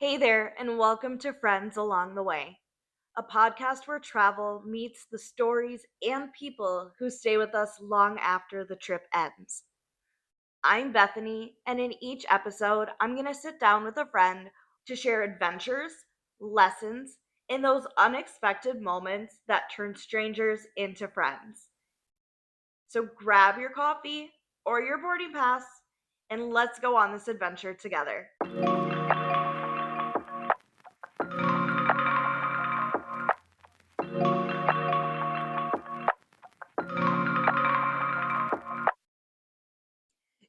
Hey there, and welcome to Friends Along the Way, a podcast where travel meets the stories and people who stay with us long after the trip ends. I'm Bethany, and in each episode, I'm going to sit down with a friend to share adventures, lessons, and those unexpected moments that turn strangers into friends. So grab your coffee or your boarding pass, and let's go on this adventure together.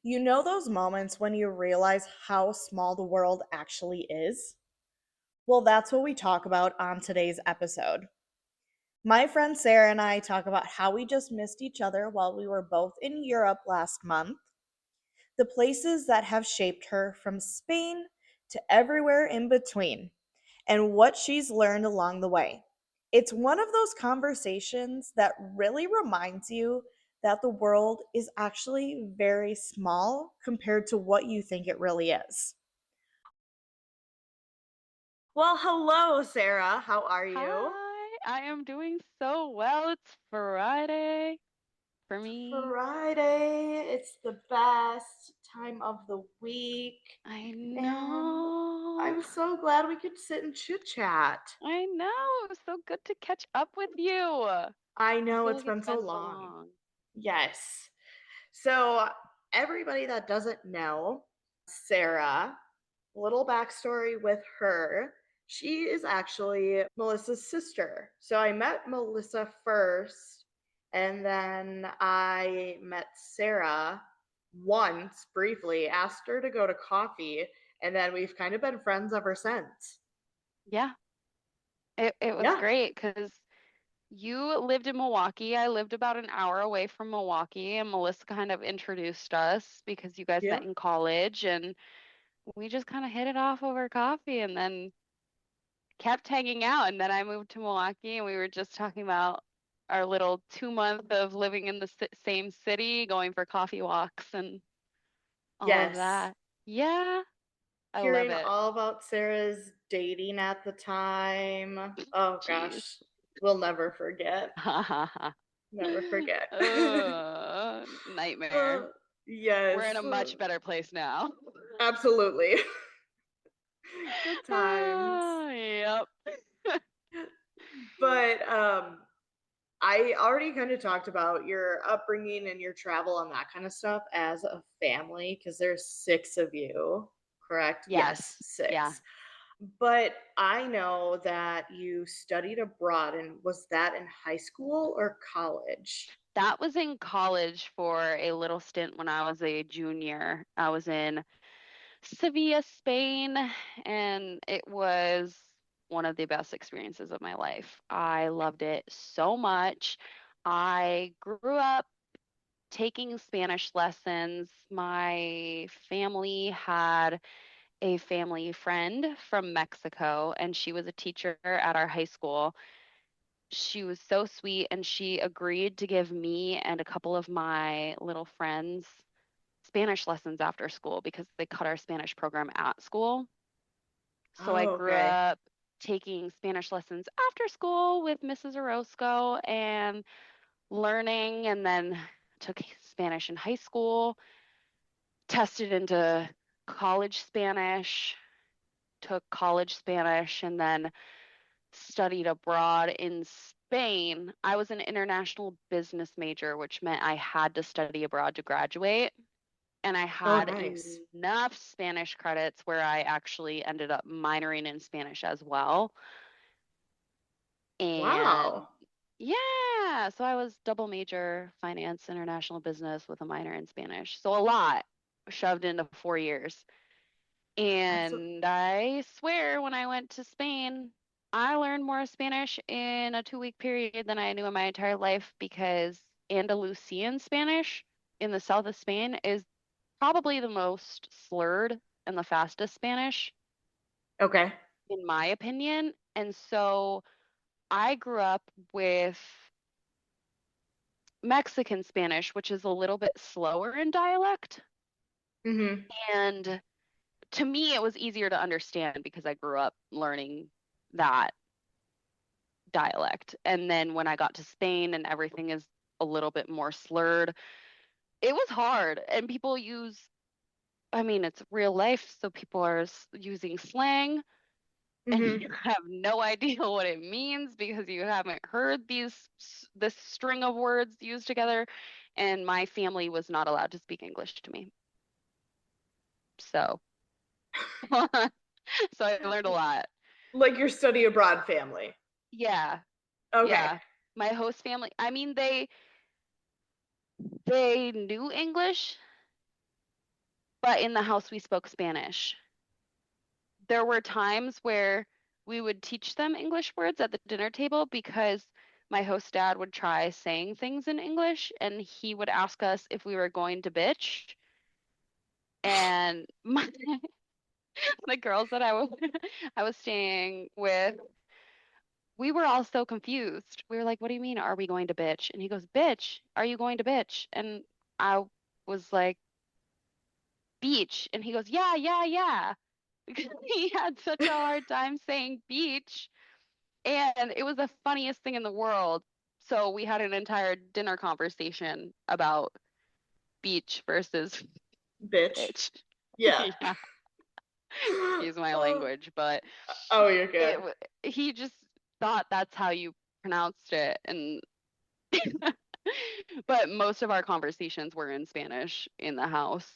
You know those moments when you realize how small the world actually is? Well, that's what we talk about on today's episode. My friend Sarah and I talk about how we just missed each other while we were both in Europe last month, the places that have shaped her from Spain to everywhere in between, and what she's learned along the way. It's one of those conversations that really reminds you that the world is actually very small compared to what you think it really is. Well, hello, Sarah. How are you? Hi, I am doing so well. It's Friday for me. Friday. It's the best time of the week. I And know. I'm so glad we could sit and chit chat. I know. It was so good to catch up with you. I I know feel it's like been it's so been so long. long. Yes. So, everybody that doesn't know, Sarah, little backstory with her. She is actually Melissa's sister. So, I met Melissa first, and then I met Sarah once briefly, asked her to go to coffee, and then we've kind of been friends ever since. Yeah, it was Yeah. great because you lived in Milwaukee. I lived about an hour away from Milwaukee, and Melissa kind of introduced us because you guys met Yep. in college, and we just kind of hit it off over coffee, and then kept hanging out. And then I moved to Milwaukee and we were just talking about our little 2 month of living in the same city, going for coffee walks and all of Yes. that. Yeah, I love Hearing it. all about Sarah's dating at the time. Oh Jeez. gosh, we'll never forget. Never forget. Nightmare. Uh, We're in a yes, much better place now. absolutely. Good times. Yep. But I already kind of talked about your upbringing and your travel and that kind of stuff as a family because there's six of you, correct? Yes, Yes. Yeah. six. But I know that you studied abroad, and was that in high school or college? That was in college for a little stint when I was a junior. I was in Sevilla, Spain, and it was one of the best experiences of my life. I loved it so much. I grew up taking Spanish lessons. My family had a family friend from Mexico, and she was a teacher at our high school. She was so sweet, and she agreed to give me and a couple of my little friends Spanish lessons after school because they cut our Spanish program at school. So I Oh, grew okay. up taking Spanish lessons after school with Mrs. Orozco and learning, and then took Spanish in high school, tested into college Spanish, took college Spanish, and then studied abroad in Spain. I was an international business major, which meant I had to study abroad to graduate. And I Oh, had nice. enough Spanish credits where I actually ended up minoring in Spanish as well. And Wow. yeah, so I was double major finance, international business with a minor in Spanish. So a lot shoved into 4 years. Absolutely. And I swear when I went to Spain, I learned more Spanish in a 2 week period than I knew in my entire life because Andalusian Spanish in the south of Spain is probably the most slurred and the fastest Spanish, Okay. in my opinion. And so I grew up with Mexican Spanish, which is a little bit slower in dialect. Mm-hmm. And to me, it was easier to understand because I grew up learning that dialect. And then when I got to Spain and everything is a little bit more slurred, it was hard. And people use, I mean, it's real life, so people are using slang and Hmm. you have no idea what it means because you haven't heard this string of words used together. And my family was not allowed to speak English to me. So, so I learned a lot. Like your study abroad family. Yeah, Okay. yeah. My host family, I mean, they knew English, but in the house we spoke Spanish. There were times where we would teach them English words at the dinner table because my host dad would try saying things in English and he would ask us if we were going to bitch. And the girls that I was staying with, we were all so confused. We were like, "What do you mean, are we going to bitch?" And he goes, "Bitch, are you going to bitch?" And I was like, "Beach." And he goes, "Yeah, yeah, yeah." Because he had such a hard time saying beach. And it was the funniest thing in the world. So we had an entire dinner conversation about beach versus Bitch. bitch. Yeah. Yeah, excuse my Oh, language, but oh, you're it good. he just thought that's how you pronounced it. And but most of our conversations were in Spanish in the house.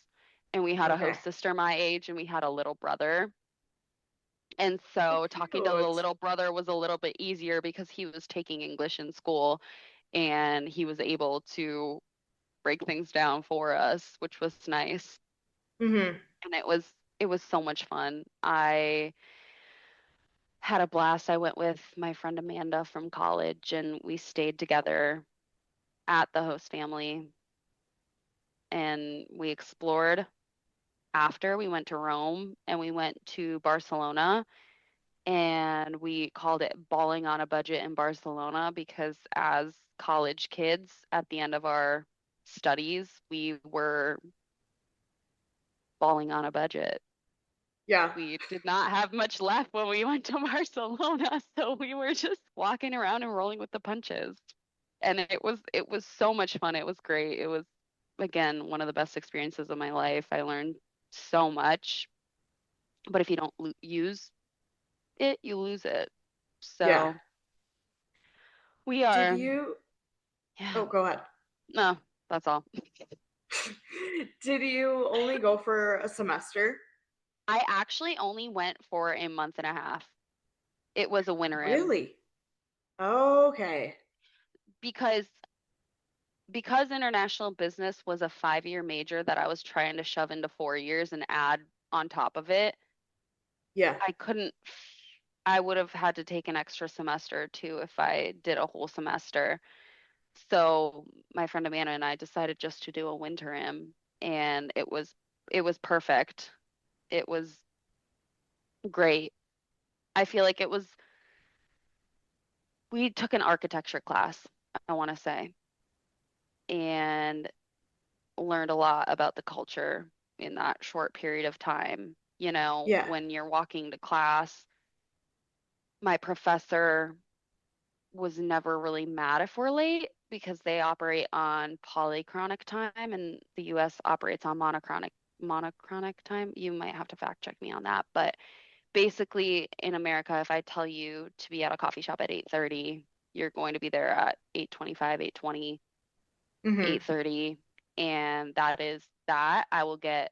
And we had a Okay. host sister my age and we had a little brother. And so talking to the Cute. little brother was a little bit easier because he was taking English in school and he was able to break things down for us, which was nice. Hmm. And it was so much fun. I had a blast. I went with my friend Amanda from college and we stayed together at the host family and we explored after. We went to Rome and we went to Barcelona and we called it balling on a budget in Barcelona because as college kids at the end of our studies, we were balling on a budget. Yeah. We did not have much left when we went to Barcelona, so we were just walking around and rolling with the punches. And it was so much fun. It was great. It was again one of the best experiences of my life. I learned so much, but if you don't use it, you lose it. Yeah. So we Did are, you? yeah, Oh, go ahead. no, that's all. Did you only go for a semester? I actually only went for a month and a half. It was a winter in Really? Okay. because international business was a 5-year major that I was trying to shove into 4 years and add on top of it. Yeah. I couldn't, I would have had to take an extra semester too if I did a whole semester. So my friend Amanda and I decided just to do a winter in and it was perfect. It was great. I feel like we took an architecture class, I want to say, and learned a lot about the culture in that short period of time. You know, Yeah. when you're walking to class, my professor was never really mad if we're late because they operate on polychronic time and the US operates on monochronic time. You might have to fact check me on that, but basically in America, if I tell you to be at a coffee shop at 8:30, you're going to be there at 8:25, 8:20, Hmm. 8:30, and that is that. I will get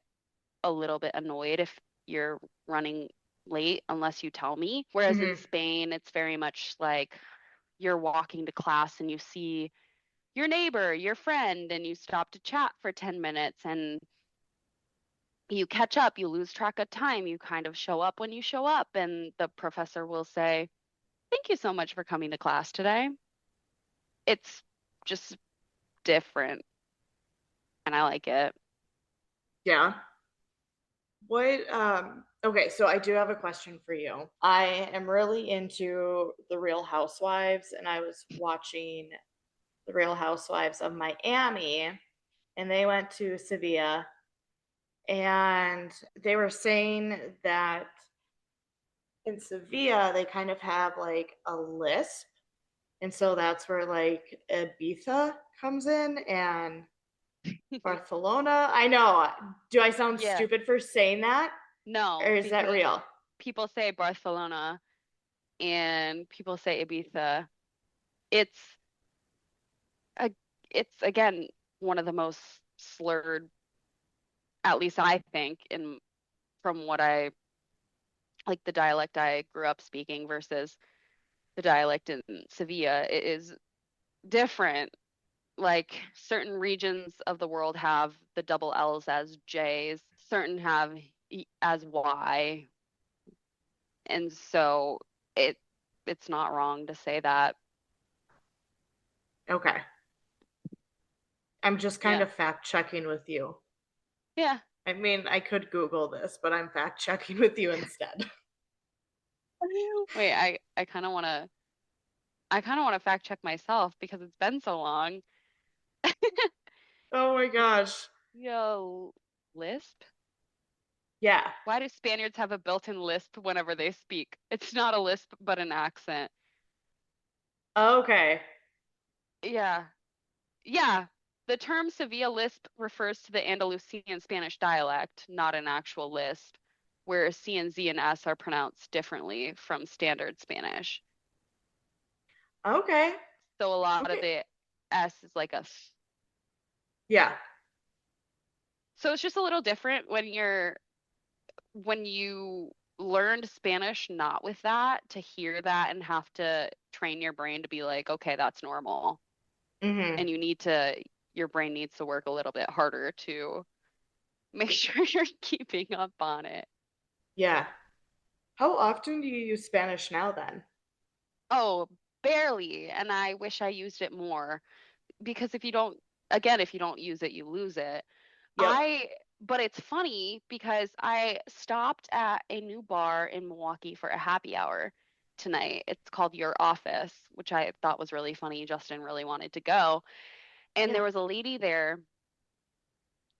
a little bit annoyed if you're running late unless you tell me. Whereas in Hmm. Spain, it's very much like you're walking to class and you see your neighbor, your friend, and you stop to chat for 10 minutes and you catch up, you lose track of time, you kind of show up when you show up, and the professor will say, "Thank you so much for coming to class today." It's just different, and I like it. Yeah. What okay, so I do have a question for you. I am really into the Real Housewives and I was watching the Real Housewives of Miami and they went to Sevilla And they were saying that in Sevilla, they kind of have like a lisp. And so that's where like Ibiza comes in and Barcelona. I know. Do I sound Yeah. stupid for saying that? Or No, is that because real? people say Barcelona and people say Ibiza. It's a, it's again one of the most slurred, at least I think, in from what I like the dialect I grew up speaking versus the dialect in Sevilla. It is different. Like certain regions of the world have the double L's as J's, certain have as Y, and so it it's not wrong to say that. Okay. I'm just kind Yeah. of fact checking with you. Yeah. I mean, I could Google this, but I'm fact checking with you instead. Wait, I kind of want to fact check myself because it's been so long. Oh my gosh. Yo, lisp? Yeah. Why do Spaniards have a built-in lisp whenever they speak? It's not a lisp, but an accent. Okay. Yeah. Yeah. The term Sevilla lisp refers to the Andalusian Spanish dialect, not an actual lisp, where C and Z and S are pronounced differently from standard Spanish. Okay. So a lot of Okay. the S is like a s. Yeah. So it's just a little different when you learned Spanish not with that, to hear that and have to train your brain to be like, okay, that's normal. Mm-hmm. And your brain needs to work a little bit harder to make sure you're keeping up on it. Yeah. How often do you use Spanish now then? Oh, barely. And I wish I used it more because if you don't use it, you lose it. Yep. But it's funny because I stopped at a new bar in Milwaukee for a happy hour tonight. It's called Your Office, which I thought was really funny. Justin really wanted to go. And there Yeah. was a lady there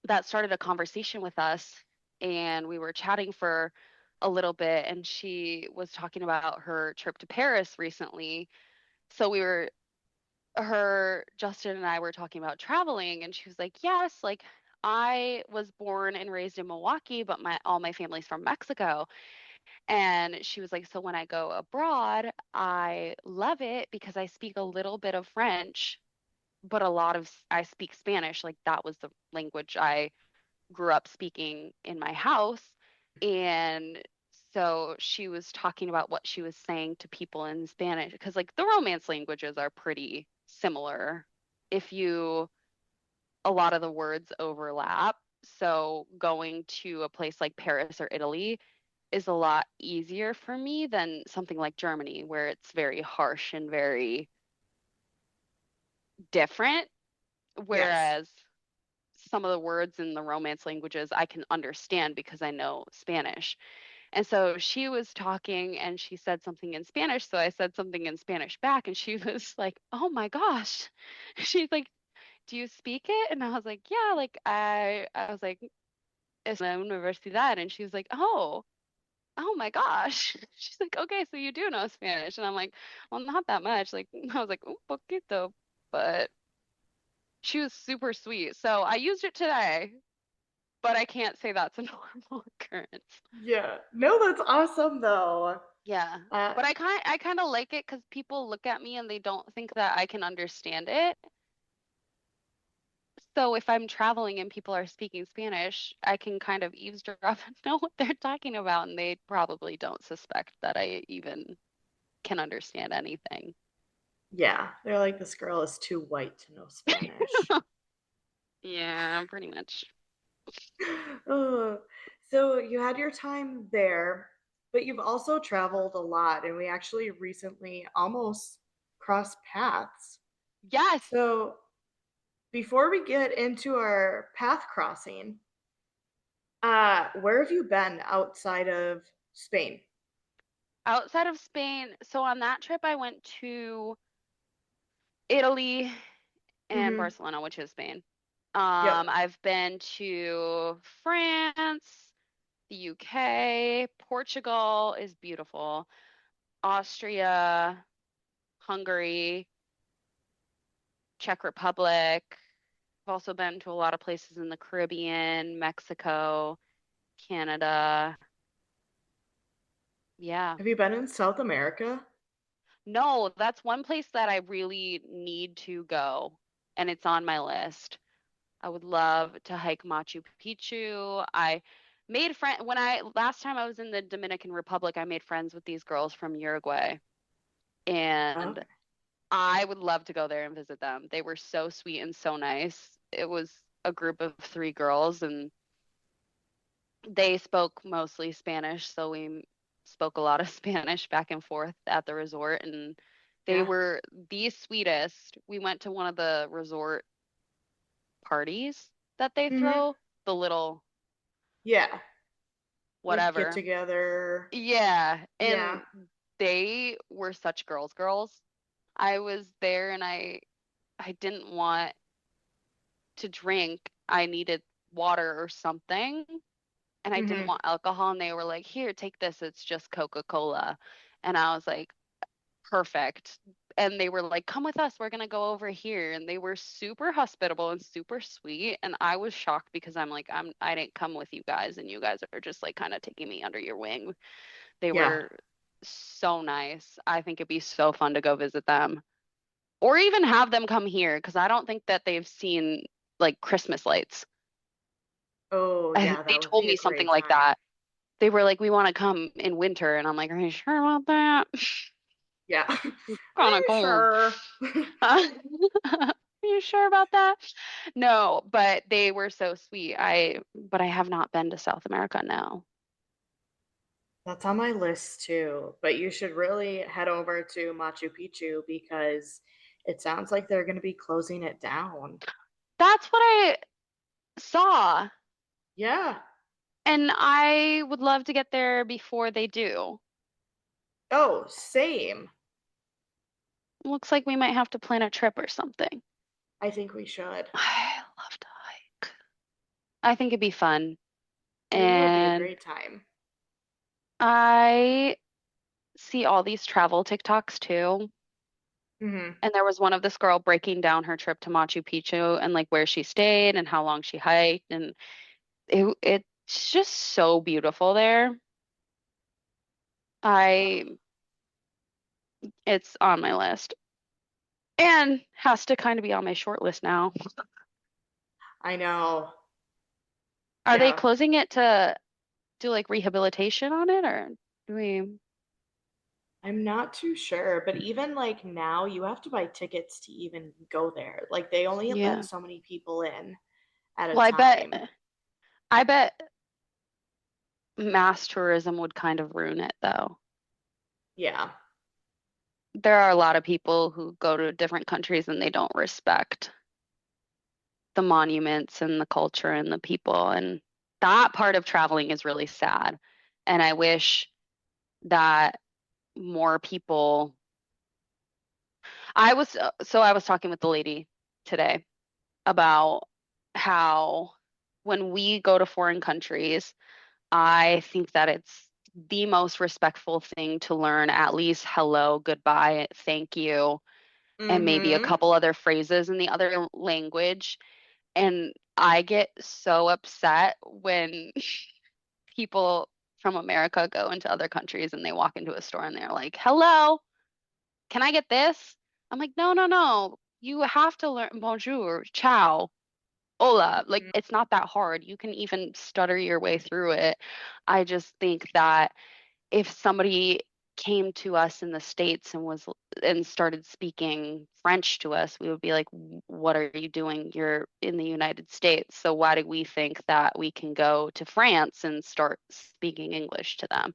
that started a conversation with us, and we were chatting for a little bit, and she was talking about her trip to Paris recently. So Justin and I were talking about traveling, and she was like, "Yes, like I was born and raised in Milwaukee, but all my family's from Mexico." And she was like, "So when I go abroad, I love it because I speak a little bit of French, but I speak Spanish. Like that was the language I grew up speaking in my house." And so she was talking about what she was saying to people in Spanish because like the Romance languages are pretty similar. If you A lot of the words overlap. So going to a place like Paris or Italy is a lot easier for me than something like Germany, where it's very harsh and very different. Yes. Whereas some of the words in the Romance languages I can understand because I know Spanish. And so she was talking and she said something in Spanish. So I said something in Spanish back, and she was like, "Oh my gosh." She's like, "Do you speak it?" And I was like, "Yeah, like I was like, es la universidad." And she was like, "Oh my gosh." She's like, "Okay, so you do know Spanish." And I'm like, "Well, not that much." Like I was like, "Un poquito." But she was super sweet. So I used it today, but I can't say that's a normal occurrence. Yeah. No, that's awesome though. Yeah. Uh, But I kind of like it because people look at me and they don't think that I can understand it. So if I'm traveling and people are speaking Spanish, I can kind of eavesdrop and know what they're talking about, and they probably don't suspect that I even can understand anything. yeah. They're like, this girl is too white to know Spanish. Yeah, pretty much. Oh, so you had your time there, but you've also traveled a lot, and we actually recently almost crossed paths. Yes. So before we get into our path crossing, where have you been outside of Spain? Outside of Spain, so on that trip I went to Italy and Mm-hmm. Barcelona, which is Spain. Yep. I've been to France, the UK, Portugal is beautiful, Austria, Hungary, Czech Republic. I've also been to a lot of places in the Caribbean, Mexico, Canada. Yeah. Have you been in South America? No, that's one place that I really need to go, and it's on my list. I would love to hike Machu Picchu. I made friend when I last time I was in the Dominican Republic, I made friends with these girls from Uruguay, and Okay. I would love to go there and visit them. They were so sweet and so nice. It was a group of three girls, and they spoke mostly Spanish, so we spoke a lot of Spanish back and forth at the resort, and they Yeah. were the sweetest. We went to one of the resort parties that they Mm-hmm. throw, the little Yeah. Like get whatever. together. Yeah, Yeah. and they were such girls. I was there and I didn't want to drink. I needed water or something, and I didn't Mm-hmm. want alcohol, and they were like, "Here, take this. It's just Coca-Cola." And I was like, "Perfect." And they were like, "Come with us. We're gonna go over here." And they were super hospitable and super sweet. And I was shocked because I'm like, I didn't come with you guys, and you guys are just like kind of taking me under your wing. They Yeah. were so nice. I think it'd be so fun to go visit them. Or even have them come here because I don't think that they've seen like Christmas lights. Oh, I think yeah, they that would told be me a something great like time. that. They were like, "We want to come in winter," and I'm like, "Are you sure about that?" Yeah. Are Kind of you cold. sure? Are you sure about that? No, but they were so sweet. But I have not been to South America now. That's on my list too. But you should really head over to Machu Picchu because it sounds like they're going to be closing it down. That's what I saw, Yeah. and I would love to get there before they do. Oh, same. Looks like we might have to plan a trip or something. I think we should. I love to hike. I think it'd be fun. I think it would be a And great time. I see all these travel TikToks too. Hmm. And there was one of this girl breaking down her trip to Machu Picchu and like where she stayed and how long she hiked. And it's just so beautiful there. I It's on my list and has to kind of be on my short list now. I know. Are they Yeah. closing it to do like rehabilitation on it or do we? I'm not too sure, but even like now, you have to buy tickets to even go there. Like they only let Yeah. so many people in at a Well, time. I bet mass tourism would kind of ruin it though. Yeah. There are a lot of people who go to different countries and they don't respect the monuments and the culture and the people. And that part of traveling is really sad. And I wish that more people. I was talking with the lady today about how when we go to foreign countries, I think that it's the most respectful thing to learn at least hello, goodbye, thank you, and maybe a Mm-hmm. couple other phrases in the other language. And I get so upset when people from America go into other countries and they walk into a store and they're like, "Hello, can I get this?" I'm like, "No, no, no. You have to learn bonjour, ciao, hola." Like, it's not that hard. You can even stutter your way through it. I just think that if somebody came to us in the States and started speaking French to us, we would be like, "What are you doing? You're in the United States. So why do we think that we can go to France and start speaking English to them?"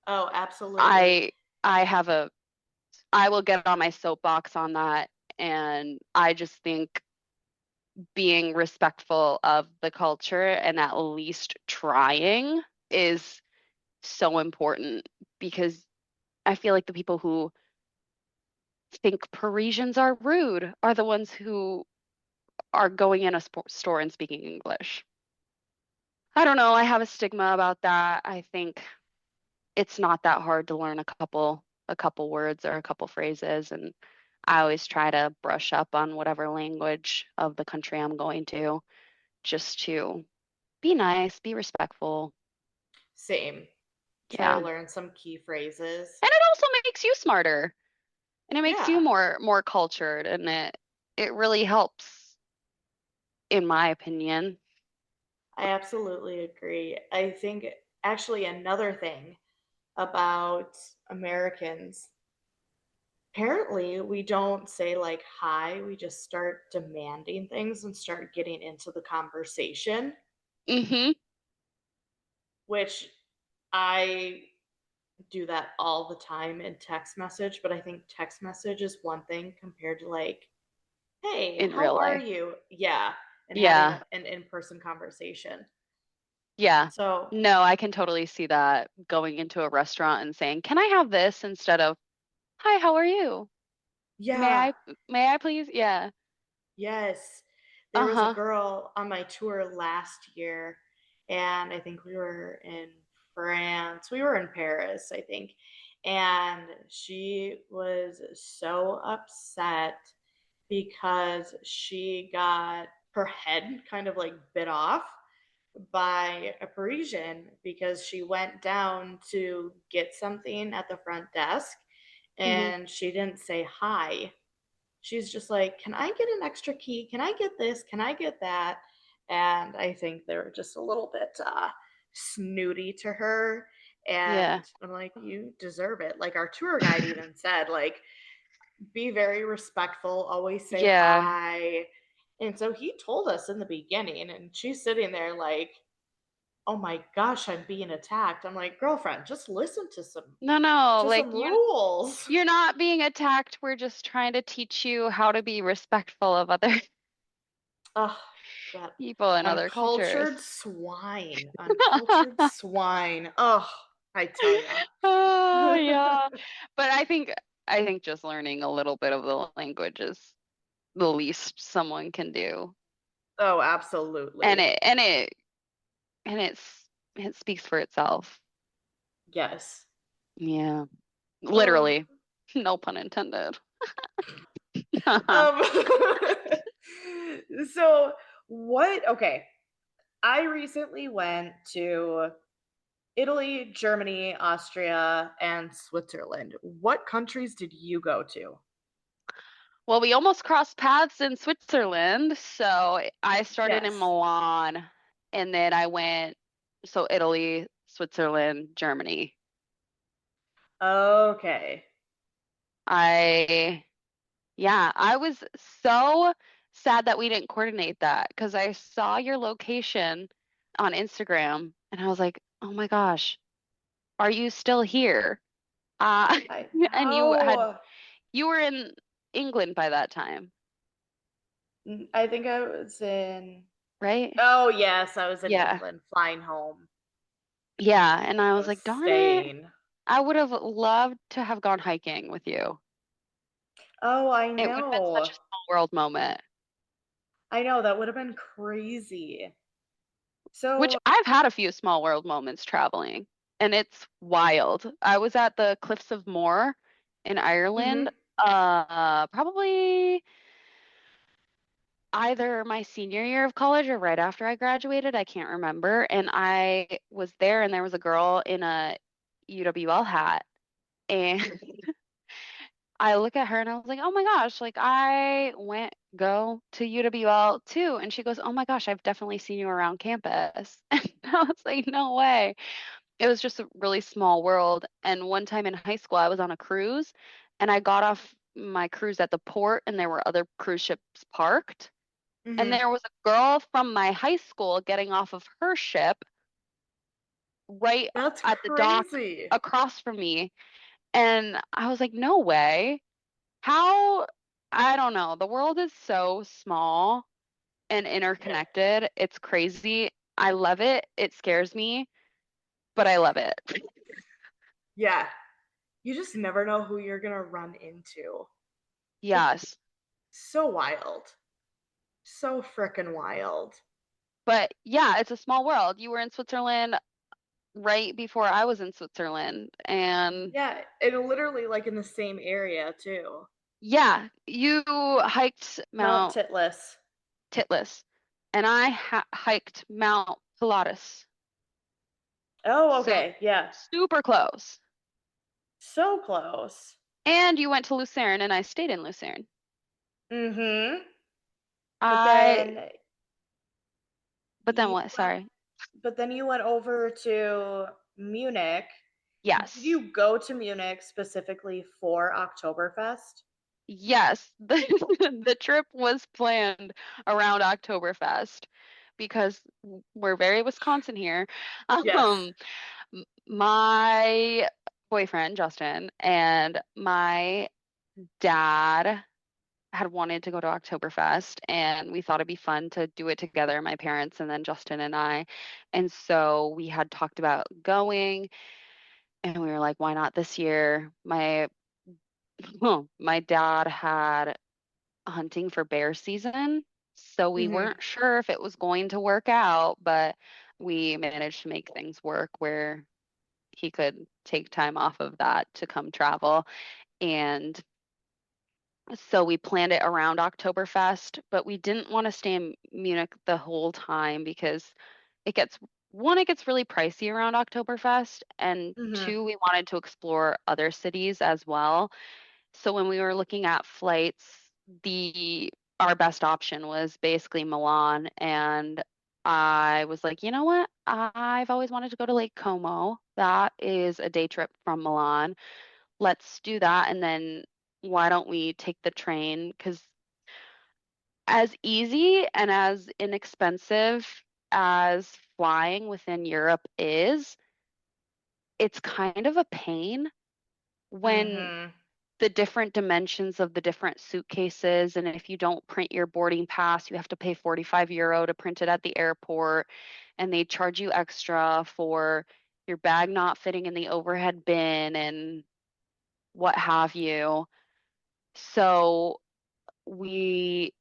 Oh, absolutely. I I have a I will get on my soapbox on that, and I just think being respectful of the culture and at least trying is so important because I feel like the people who think Parisians are rude are the ones who are going in a store and speaking English. I don't know. I have a stigma about that. I think it's not that hard to learn a couple words or a couple phrases, and I always try to brush up on whatever language of the country I'm going to just to be nice, be respectful. Same. Try Yeah. to And learn some key phrases. it also makes you smarter and it makes you Yeah, more cultured and it really helps in my opinion. I absolutely agree. I think actually another thing about Americans, apparently we don't say like hi, we just start demanding things and start getting into the conversation, Hmm. which I do that all the time in text message, but I think text message is one thing compared to like, hey, In how real are life. you? Yeah, and having Yeah. an in person conversation. Yeah. So, No, I can totally see that going into a restaurant and saying, "Can I have this?" instead of, "Hi, how are you? May yeah, I may I please?" Yeah. yes. There was a Uh-huh. girl on my tour last year, and I think we were in France. We were in Paris, I think. And she was so upset because she got her head kind of like bit off by a Parisian because she went down to get something at the front desk Hmm. and she didn't say hi. She's just like, "Can I get an extra key? Can I get this? Can I get that?" And I think they're just a little bit snooty to her. Yeah. And I'm like, you deserve it. Like our tour guide even said, like, be very respectful, always say Yeah. hi. And so he told us in the beginning, and she's sitting there like, oh my gosh, I'm being attacked. I'm like, girlfriend, just listen No, no, to like some rules. you're not being attacked. We're just trying to teach you how to be respectful of other Ugh, that people and other uncultured cultures. swine. Uncultured swine. Ugh, I tell ya. Oh, yeah. But I think just learning a little bit of the language is the least someone can do. Oh, And absolutely. it and it and it speaks for itself. Yes. Yeah. Um, Literally. No pun intended. um so okay. I recently went to Italy, Germany, Austria, and Switzerland. What countries did you go to? Well, we almost crossed paths in Switzerland. So I started in Yes. Milan and then I went, so Italy, Switzerland, Germany. Okay. I, yeah, I was so sad that we didn't coordinate that because I saw your location on Instagram and I was like, oh my gosh, are you still here? Uh, I and know. you were in England by that time, I think I was in. right? Oh, yes, I was in Yeah. England flying home. Yeah. And I I was was like, darn it. staying. I would have loved to have gone hiking with you. Oh, I It would have been such know. a small world moment, I know. That would have been crazy. which So, I've had a few small world moments traveling, and it's wild. I was at the Cliffs of Moher in Ireland, hmm probably either my senior year of college or right after I graduated. I can't remember. And I was there, and there was a girl in a UWL hat. And I look at her and I was like, oh my gosh, like I went go to UWL too. And she goes, oh my gosh, I've definitely seen you around campus. And I was like, no way. It was just a really small world. And one time in high school, I was on a cruise and I got off my cruise at the port and there were other cruise ships parked. And hmm there was a girl from my high school getting off of her ship right That's at the dock crazy. across from me. And I was like, no way. How, I don't know. The world is so small and Yeah. interconnected. It's crazy. I love it. It scares me, but I love it. Yeah. You just never know who you're going to run into. It's Yes. so wild. So frickin' wild. But yeah, it's a small world. You were in Switzerland right before I was in Switzerland. And Yeah, and literally like in the same area too. yeah, you hiked Mount Mount Titlis. Titlis, and I hiked Mount Pilatus. Oh, So okay. Yeah. super close. So close. And you went to Lucerne, and I stayed in Lucerne. Mm-hmm. But I, then but then you what? went Sorry. but then you went over to Munich. Did Yes. you go to Munich specifically for Oktoberfest? Yes. The trip was planned around Oktoberfest because we're very Wisconsin here. Yes. Um, my boyfriend, Justin, and my dad had wanted to go to Oktoberfest, and we thought it'd be fun to do it together, my parents and then Justin and I. And so we had talked about going, and we were like, why not this year? My dad had hunting for bear season, so we Mm-hmm. weren't sure if it was going to work out, but we managed to make things work where he could take time off of that to come travel. And so we planned it around Oktoberfest, but we didn't want to stay in Munich the whole time because it gets one, it gets really pricey around Oktoberfest, and Mm-hmm. two, we wanted to explore other cities as well. So when we were looking at flights, the our best option was basically Milan, and I was like, you know what? I've always wanted to go to Lake Como. That is a day trip from Milan. Let's do that, and then why don't we take the train? Because as easy and as inexpensive as flying within Europe is, it's kind of a pain when Mm-hmm. the different dimensions of the different suitcases. And if you don't print your boarding pass, you have to pay €45 to print it at the airport. And they charge you extra for your bag not fitting in the overhead bin and what have you. So we,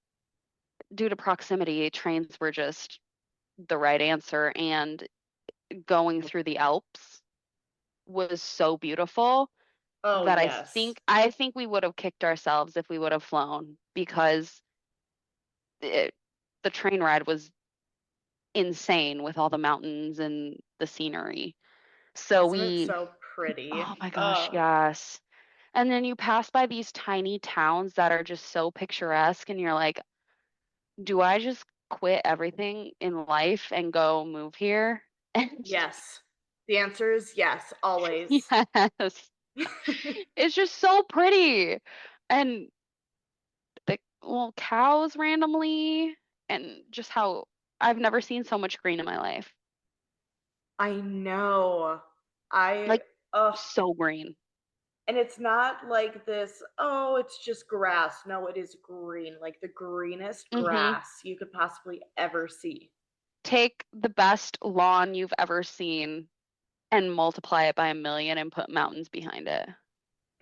due to proximity, trains were just the right answer. And going through the Alps was so beautiful Oh, that yes. I think we would have kicked ourselves if we would have flown because it, the train ride was insane with all the mountains and the scenery. So Isn't it we, so pretty? oh my gosh, Oh, yes. And then you pass by these tiny towns that are just so picturesque, and you're like, do I just quit everything in life and go move here? And yes. The answer is yes, always. yes, it's just so pretty. And the little cows randomly, and just how I've never seen so much green in my life. I know. I Like ugh. so green. And it's not like this, oh, it's just grass. No, it is green, like the greenest Hmm. grass you could possibly ever see. Take the best lawn you've ever seen and multiply it by a million and put mountains behind it.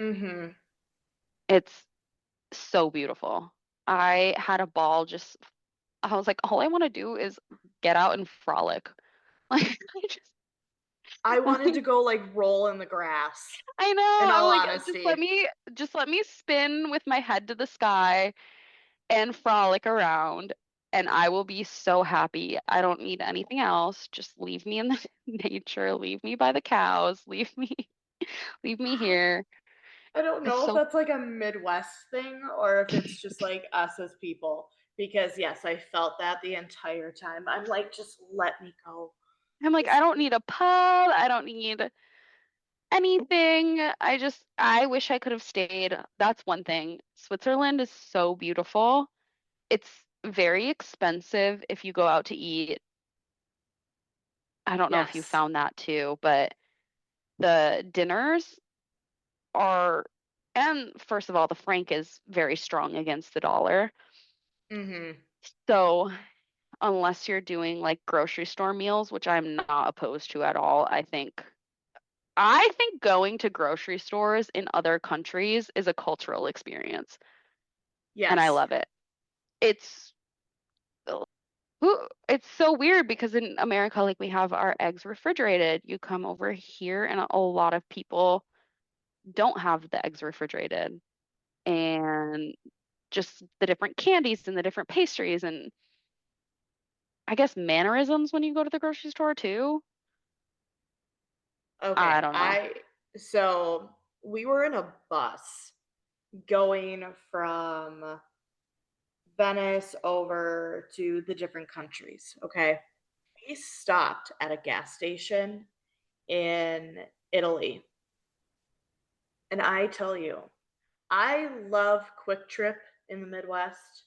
Mm-hmm. It's so beautiful. I had a ball just, I was like, all I want to do is get out and frolic. Like, I just, I wanted to like, go like roll in the grass, I know. in I'm all like, honesty. just let me spin with my head to the sky and frolic around, and I will be so happy. I don't need anything else. Just leave me in the nature, leave me by the cows, leave me here. I don't It's know if so that's like a Midwest thing or if it's just like us as people. Because yes, I felt that the entire time. I'm like, just let me go. I'm like, I Just don't need a pub. I don't need anything. I wish I could have stayed. That's one thing. Switzerland is so beautiful. It's very expensive if you go out to eat. I don't know if you yes. found that too, but the dinners are, and first of all, the franc is very strong against the dollar. Mm-hmm. So unless you're doing like grocery store meals, which I'm not opposed to at all, I think going to grocery stores in other countries is a cultural experience, and I Yes. love it. It's who, it's so weird because in America, like we have our eggs refrigerated. You come over here, and a lot of people don't have the eggs refrigerated. And just the different candies and the different pastries, and I guess mannerisms when you go to the grocery store too. I Okay, don't know. I so we were in a bus going from Venice over to the different countries, okay? We stopped at a gas station in Italy. And I tell you, I love Quick Trip in the Midwest,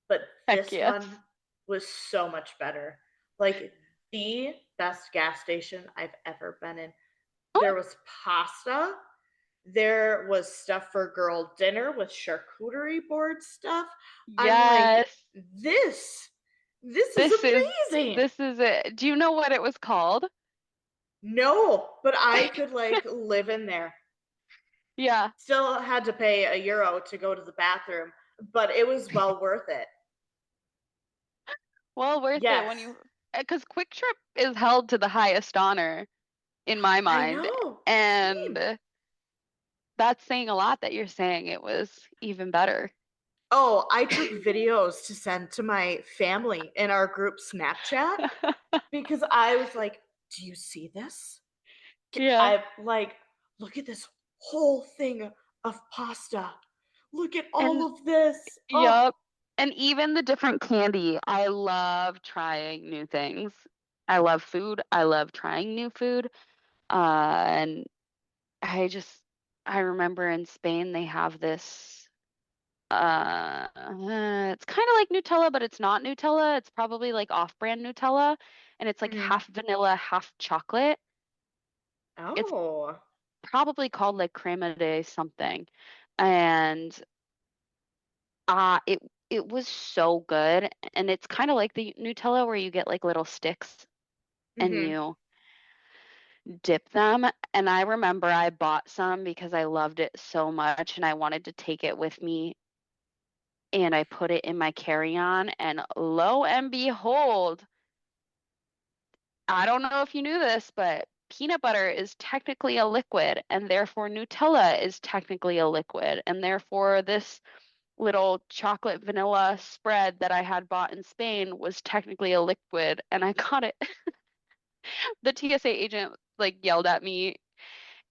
but Heck this yes. one was so much better. Like the best gas station I've ever been in. There Oh, was pasta. There was stuff for girl dinner with charcuterie board stuff. I'm like, yes. this, this is This is amazing. this is it. Do you know what it was called? No, but I could like live in there. Yeah. Still had to pay €1 to go to the bathroom, but it was well worth it. Well worth it when Yes, you, because Quick Trip is held to the highest honor in my I mind. know. Same. And that's saying a lot that you're saying it was even better. Oh, I took videos to send to my family in our group Snapchat because I was like, "Do you see this? Yeah. I like look at this whole thing of pasta. Look at all And of this." Oh, yup. And even the different candy. I love trying new things. I love food. I love trying new food. And I just, I remember in Spain they have this, it's kind of like Nutella, but it's not Nutella. It's probably like off-brand Nutella. And it's like mm. half vanilla, half chocolate. It's Oh. probably called like crema de something. And it it was so good, and it's kind of like the Nutella where you get like little sticks and Hmm. you dip them. And I remember I bought some because I loved it so much and I wanted to take it with me. And I put it in my carry-on, and lo and behold, I don't know if you knew this, but peanut butter is technically a liquid, and therefore Nutella is technically a liquid, and therefore this little chocolate vanilla spread that I had bought in Spain was technically a liquid, and I got it. The TSA agent like yelled at me,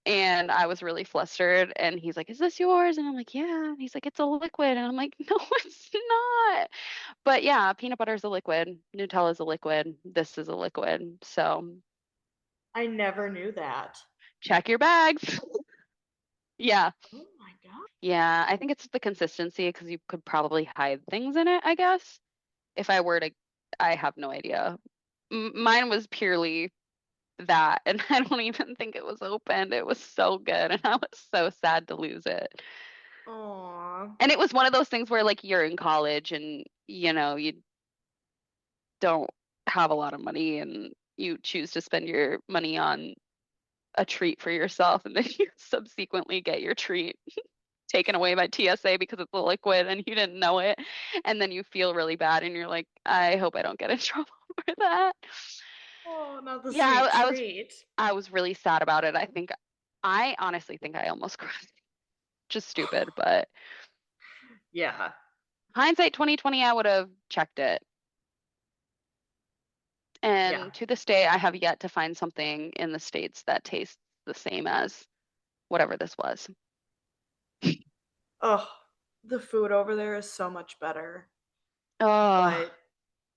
and I was really flustered, and he's like, "Is this yours?" And I'm like, "Yeah." And he's like, "It's a liquid." And I'm like, "No, it's not." But yeah, peanut butter is a liquid, Nutella is a liquid, this is a liquid. So I never knew that. check your bags. Yeah. Oh my god. Yeah, I think it's the consistency because you could probably hide things in it, I guess. If I were to, I have no idea. Mine was purely that, and I don't even think it was opened. It was so good, and I was so sad to lose it. Aw. And it was one of those things where, like, you're in college and, you don't have a lot of money and you choose to spend your money on a treat for yourself, and then you subsequently get your treat taken away by TSA because it's a liquid and you didn't know it. And then you feel really bad and you're like, I hope I don't get in trouble for that. Oh, not the Yeah, sweet I was treat. I was really sad about it. I honestly think I almost cried. Just stupid, but Yeah, hindsight 2020, I would have checked it. yeah. And to this day, I have yet to find something in the States that tastes the same as whatever this was. Oh, the food over there is so much better. Oh, But,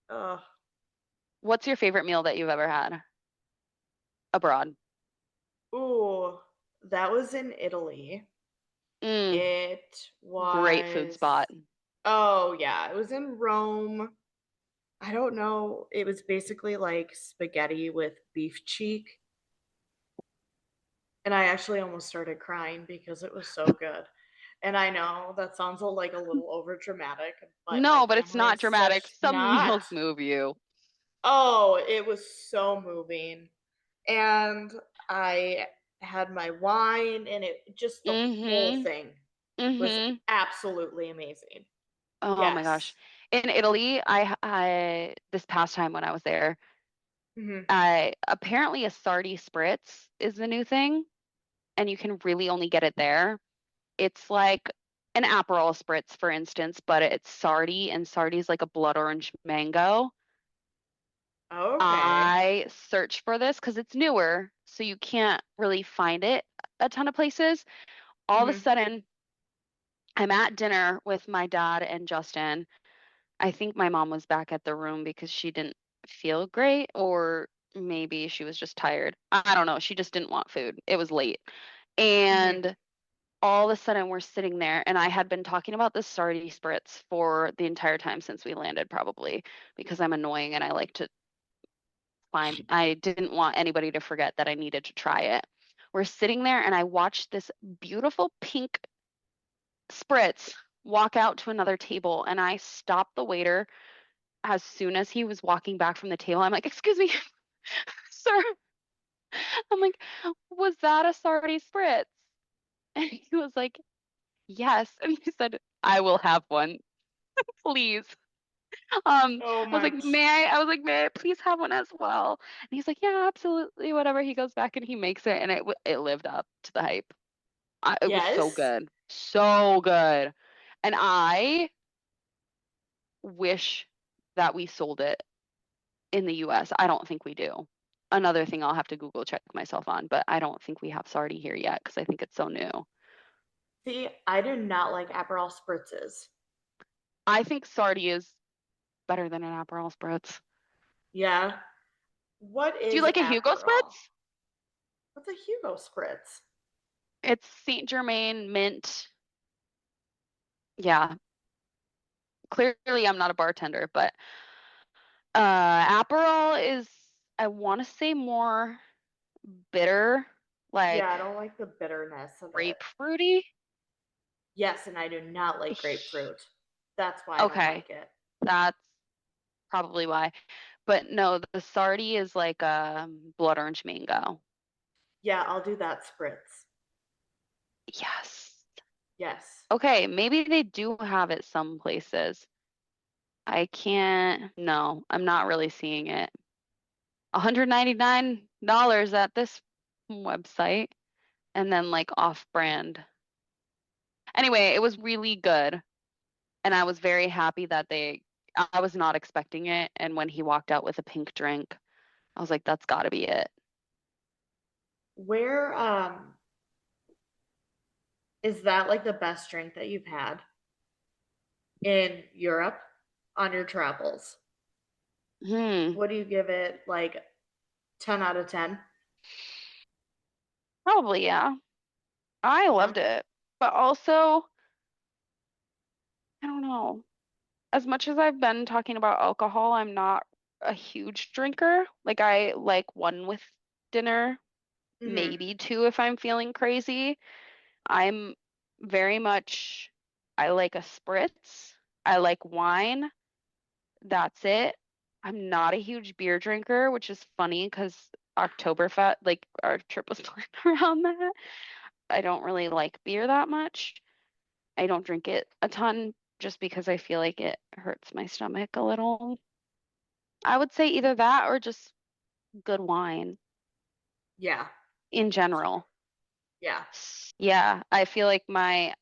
oh, what's your favorite meal that you've ever had abroad? ooh, that was in Italy. Mm, It great food spot. was, oh, yeah, it was in Rome. I don't know. It was basically like spaghetti with beef cheek. And I actually almost started crying because it was so good. And I know that sounds like a little over dramatic, but my No, but it's family not is dramatic. such Some not. meals move you. Oh, it was so moving. And I had my wine and it just the whole Mm-hmm. thing was Mm-hmm. absolutely amazing. Oh my gosh. Yes. In Italy, I this past time when I was there, Hmm. I apparently a sardi spritz is the new thing, and you can really only get it there. It's like an Aperol spritz, for instance, but it's sardi, and sardi is like a blood orange mango. Okay. I searched for this because it's newer, so you can't really find it a ton of places. All of a Hmm. sudden, I'm at dinner with my dad and Justin. I think my mom was back at the room because she didn't feel great, or maybe she was just tired. I don't know. She just didn't want food. It was late. Hmm. And all of a sudden, we're sitting there, and I had been talking about the sardi spritz for the entire time since we landed, probably because I'm annoying and I like to I didn't want anybody to forget that I needed to try it. We're sitting there, and I watched this beautiful pink spritz walk out to another table, and I stopped the waiter as soon as he was walking back from the table. I'm like, "Excuse me, sir." I'm like, "Was that a sardi spritz?" And he was like, "Yes." And he said, "I will have one, please." Oh I was my. like, I was like, "May I please have one as well?" And he's like, "Yeah, absolutely, whatever." He goes back and he makes it, and it lived up to the hype. It was so Yes. good. So good. And I wish that we sold it in the US. I don't think we do. Another thing I'll have to Google check myself on, but I don't think we have Sardi here yet because I think it's so new. See, I do not like Aperol spritzes. I think Sardi is better than an Aperol Spritz. Yeah. What Do you is like a Hugo Aperol? Spritz? What's a Hugo spritz? It's Saint Germain mint. Yeah, clearly I'm not a bartender, but Aperol is, I want to say, more bitter, Yeah, I like don't like the bitterness of it. grapefruity. Yes, and I do not like grapefruit. That's why I don't Okay, like it. that's probably why. But no, the Sardi is like blood orange mango. Yeah, I'll do that spritz. Yes. Yes. Okay, maybe they do have it some places. I can't, no, I'm not really seeing it. $199 at this website and then like off-brand. Anyway, it was really good and I was very happy that I was not expecting it, and when he walked out with a pink drink, I was like, that's got to be it. Where is that like the best drink that you've had in Europe on your travels? Hmm, What do you give it, like 10 out of 10? probably yeah. I Yeah. loved it. But also, I don't know. As much as I've been talking about alcohol, I'm not a huge drinker. Like I like one with dinner, Hmm. maybe two if I'm feeling crazy. I'm very much, I like a spritz. I like wine. That's it. I'm not a huge beer drinker, which is funny because Oktoberfest, like our trip was planned around that. I don't really like beer that much. I don't drink it a ton just because I feel like it hurts my stomach a little. I would say either that or just good wine Yeah. in general. Yeah. Yeah, I feel like my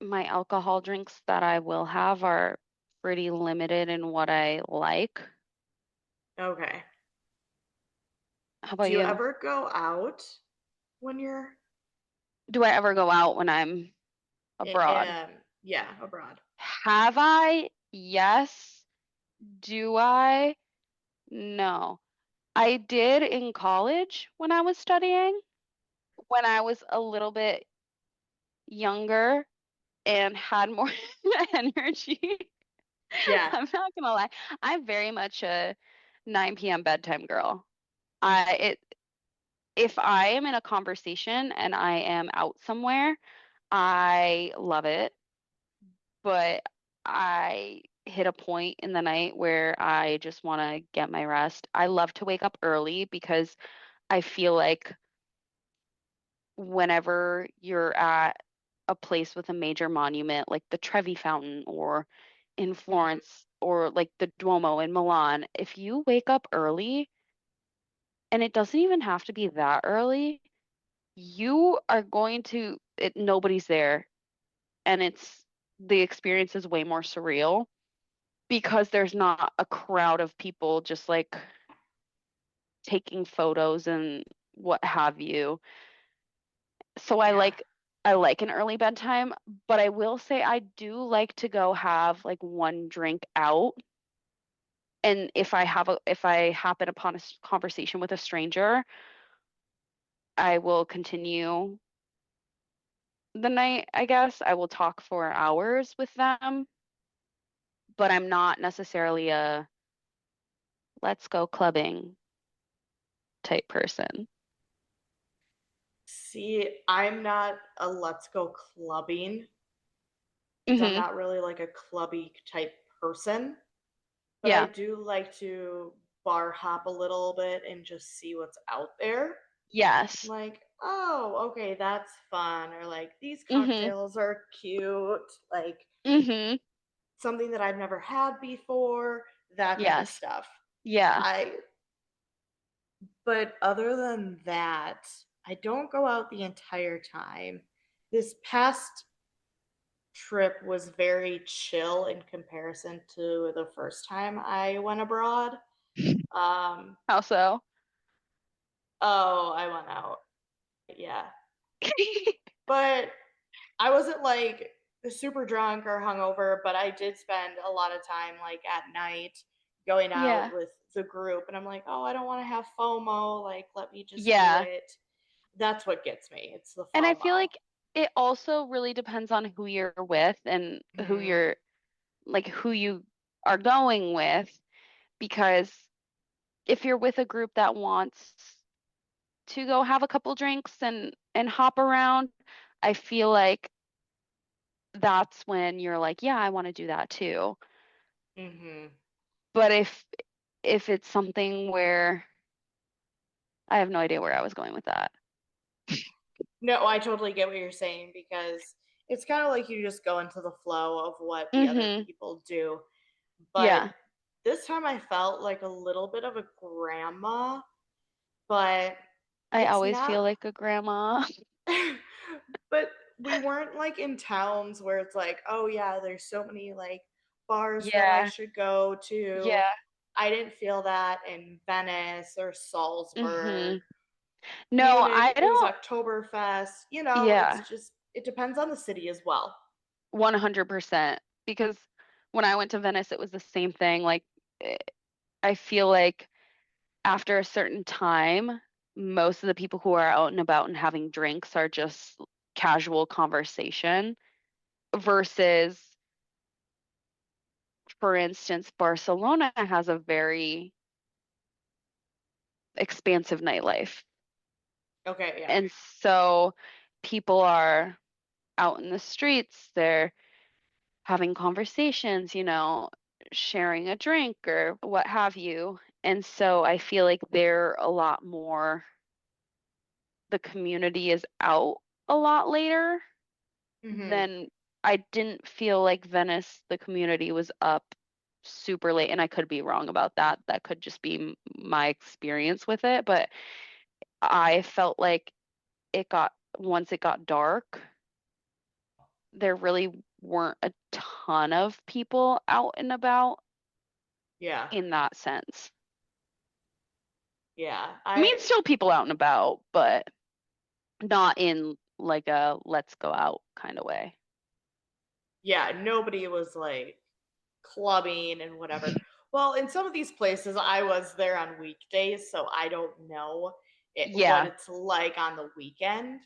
alcohol drinks that I will have are pretty limited in what I like. Okay. How Do about you you? ever go out when you're Do I ever go out when I'm abroad? yeah, abroad? Have I? Yes. Do I? No. I did in college when I was studying, when I was a little bit younger and had more energy. Yeah. I'm not gonna lie. I'm very much a 9 p.m. bedtime girl. I it If I am in a conversation and I am out somewhere, I love it, but I hit a point in the night where I just want to get my rest. I love to wake up early because I feel like whenever you're at a place with a major monument like the Trevi Fountain or in Florence or like the Duomo in Milan, if you wake up early, and it doesn't even have to be that early, you are going to nobody's there, and the experience is way more surreal because there's not a crowd of people just like taking photos and what have you. So Yeah. I like an early bedtime, but I will say I do like to go have like one drink out. And if I happen upon a conversation with a stranger, I will continue the night, I guess. I will talk for hours with them, but I'm not necessarily a let's go clubbing type person. See, I'm not a let's go clubbing because I'm Hmm. not really like a clubby type person, but I Yeah. do like to bar hop a little bit and just see what's out there. Yes. Like, oh, okay, that's fun. Or like, these Hmm. cocktails are cute. Like, Hmm. something that I've never had before, that kind of Yes. stuff. Yeah. I, but other than that, I don't go out the entire time. This past trip was very chill in comparison to the first time I went abroad. Um, How so? oh, I went out. Yeah. But I wasn't like super drunk or hungover, but I did spend a lot of time like at night going out Yeah. with the group. And I'm like, oh, I don't want to have FOMO. Like, let me just do Yeah. it. That's what gets me. It's the And I feel FOMO. like it also really depends on who you're with and Mm, who you are going with, because if you're with a group that wants to go have a couple drinks and hop around, I feel like that's when you're like, yeah, I want to do that too. mm-hmm. But if it's something where I have no idea where I was going with that. No, I totally get what you're saying because it's kind of like you just go into the flow of what the other Hmm. people do. But Yeah. this time I felt like a little bit of a grandma, but I it's always not. feel like a grandma. But we weren't like in towns where it's like, oh yeah, there's so many like bars that I Yeah. should go to. Yeah. I didn't feel that in Venice or Hmm. Salzburg. No, I Munich, it was don't. Oktoberfest. You know, it's Yeah, just, it depends on the city as well. 100%. Because when I went to Venice, it was the same thing. Like, eh, I feel like after a certain time, most of the people who are out and about and having drinks are just casual conversation versus, for instance, Barcelona has a very expansive nightlife. Okay, yeah. And so people are out in the streets, they're having conversations, sharing a drink or what have you. And so I feel like they're a lot more, the community is out a lot later Mm-hmm. than I didn't feel like Venice, the community was up super late. And I could be wrong about that. That could just be my experience with it. But I felt like once it got dark, there really weren't a ton of people out and about Yeah. in that sense. Yeah. I mean, I, still people out and about, but not in like a let's go out kind of way. yeah, nobody was like clubbing and whatever. Well, in some of these places, I was there on weekdays, so I don't know what Yeah. it's like on the weekend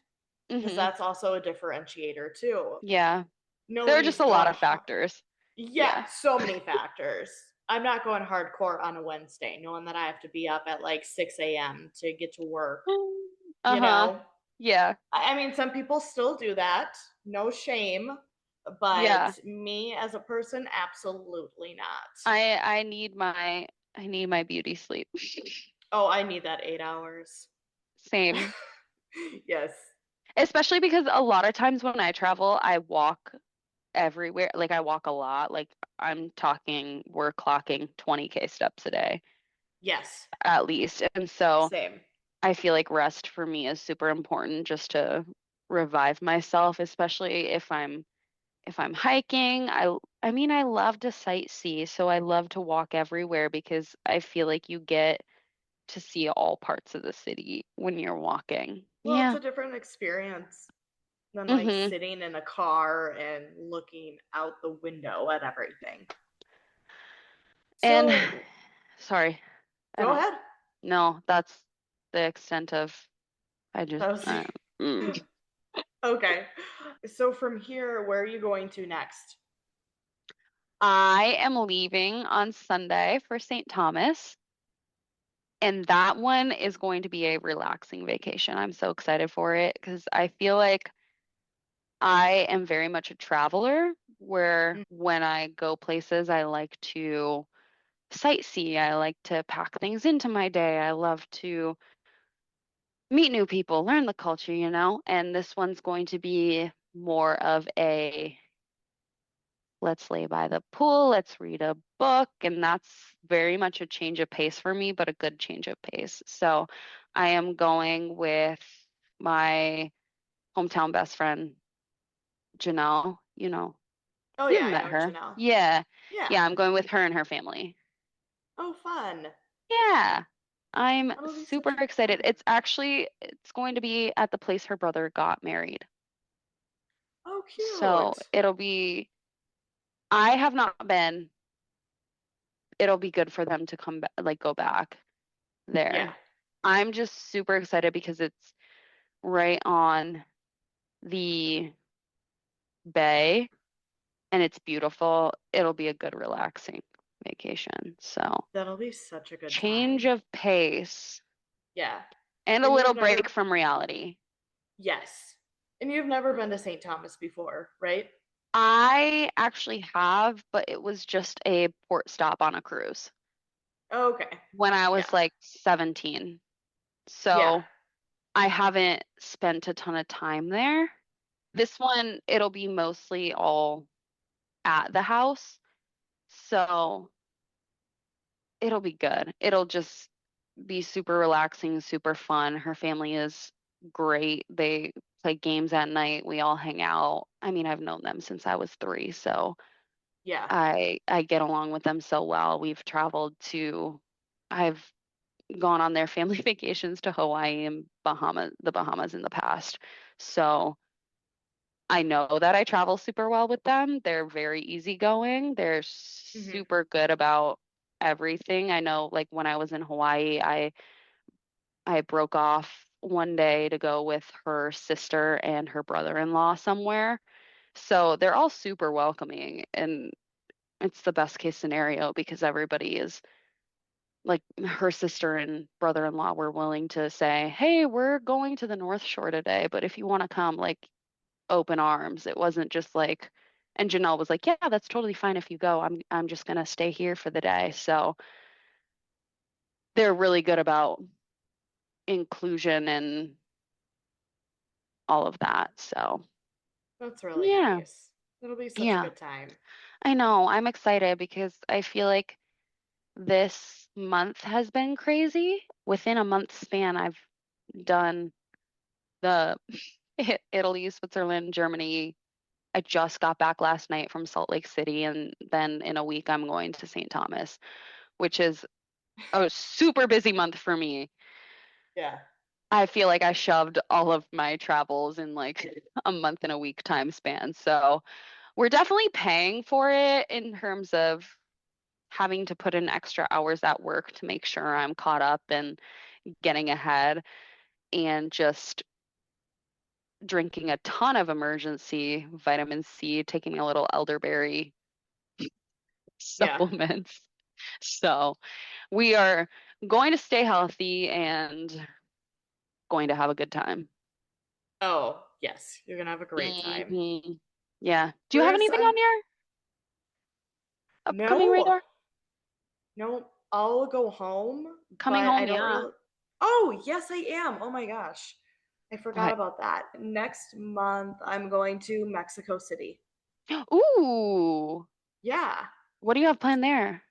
because Hmm. that's also a differentiator too. Yeah. There are just Nobody's a lot going of factors. Yeah, Yeah. so many factors. I'm not going hardcore on a Wednesday, knowing that I have to be up at like 6 a.m. to get to work. You Uh-huh. know, Yeah. I mean, some people still do that. No shame. But Yeah. me as a person, absolutely not. I need my beauty sleep. Oh, I need that 8 hours. Same. Yes. Especially because a lot of times when I travel, I walk everywhere. Like I walk a lot. Like I'm talking, we're clocking 20K steps a day Yes. at least. And so Same. I feel like rest for me is super important just to revive myself, especially if I'm hiking. I mean, I love to sightsee, so I love to walk everywhere because I feel like you get to see all parts of the city when you're walking. Well, it's Yeah. a different experience than like Mm-hmm. sitting in a car and looking out the window at everything. And So, sorry, I go don't ahead. know. That's the extent of I just That was mm. okay. So from here, where are you going to next? I am leaving on Sunday for St. Thomas. And that one is going to be a relaxing vacation. I'm so excited for it because I feel like I am very much a traveler where Mm. when I go places, I like to sightsee. I like to pack things into my day. I love to meet new people, learn the culture, you know? And this one's going to be more of a let's lay by the pool, let's read a book. And that's very much a change of pace for me, but a good change of pace. So I am going with my hometown best friend, Janelle. Oh You've yeah, I met know her. Janelle. Yeah. Yeah. Yeah, I'm going with her and her family. Oh, fun. Yeah. I'm That'll be super such a good excited. time. It's going to be at the place her brother got married. Oh, So cute. I have not been. It'll be good for them to come back, like go back Yeah. there. I'm just super excited because it's right on the bay and it's beautiful. It'll be a good relaxing vacation. So, That'll be such a good change time. of pace Yeah. and a And little you've break never, from reality. yes. And you've never been to St. Thomas before, right? I actually have, but it was just a port stop on a cruise Okay. when I was Yeah. like 17. Yeah. So, I haven't spent a ton of time there. This one, it'll be mostly all at the house. So it'll be good. It'll just be super relaxing, super fun. Her family is great. They play games at night. We all hang out. I mean, I've known them since I was 3, so Yeah. I get along with them so well. I've gone on their family vacations to Hawaii and the Bahamas in the past. So I know that I travel super well with them. They're very easygoing. They're Hmm. super good about everything. I know, like when I was in Hawaii, I broke off one day to go with her sister and her brother-in-law somewhere. So they're all super welcoming, and it's the best case scenario because everybody is like her sister and brother-in-law were willing to say, "Hey, we're going to the North Shore today, but if you want to come, like open arms." It wasn't just like, and Janelle was like, "Yeah, that's totally fine if you go. I'm just gonna stay here for the day." So they're really good about inclusion and all of that. So That's really yeah, nice. It'll be such a yeah, good time. I know. I'm excited because I feel like this month has been crazy. Within a month span, I've done the Italy, Switzerland, Germany. I just got back last night from Salt Lake City, and then in a week I'm going to St. Thomas, which is a super busy month for me. Yeah. I feel like I shoved all of my travels in like a month and a week time span. So we're definitely paying for it in terms of having to put in extra hours at work to make sure I'm caught up and getting ahead and just drinking a ton of emergency vitamin C, taking a little elderberry Yeah. supplements. So we are going to stay healthy and going to have a good time. Oh, yes. You're gonna have a great time. Yeah. Do you We're have anything on excited. your upcoming No. radar? No, I'll go home, Coming but I home, don't yeah. really. Oh, yes, I am. Oh my gosh. I forgot What? about that. Next month, I'm going to Mexico City. Ooh, Yeah. what do you have planned there?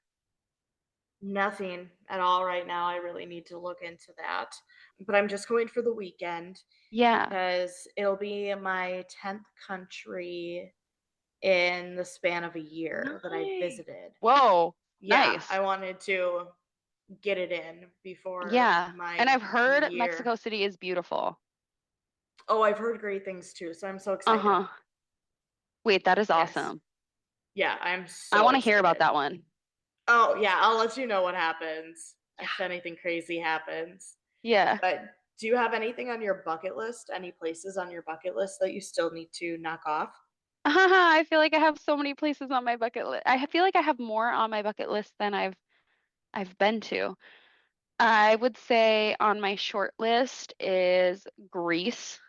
Nothing at all right now. I really need to look into that. But I'm just going for the weekend Yeah. because it'll be my 10th country in the span of a year that I Nice. visited. Whoa, Yeah, nice. I wanted to get it in before Yeah. And my I've heard year. Mexico City is beautiful. Oh, I've heard great things too, so I'm so excited. Uh-huh. Wait, that is Yes. awesome. Yeah, I'm I so want to hear about excited. that one. Oh, yeah, I'll let you know what happens Yeah. if anything crazy happens. Yeah. But do you have anything on your bucket list? Any places on your bucket list that you still need to knock off? I feel like I have so many places on my bucket list. Feel like I have more on my bucket list than I've been to. I would say on my short list is Greece.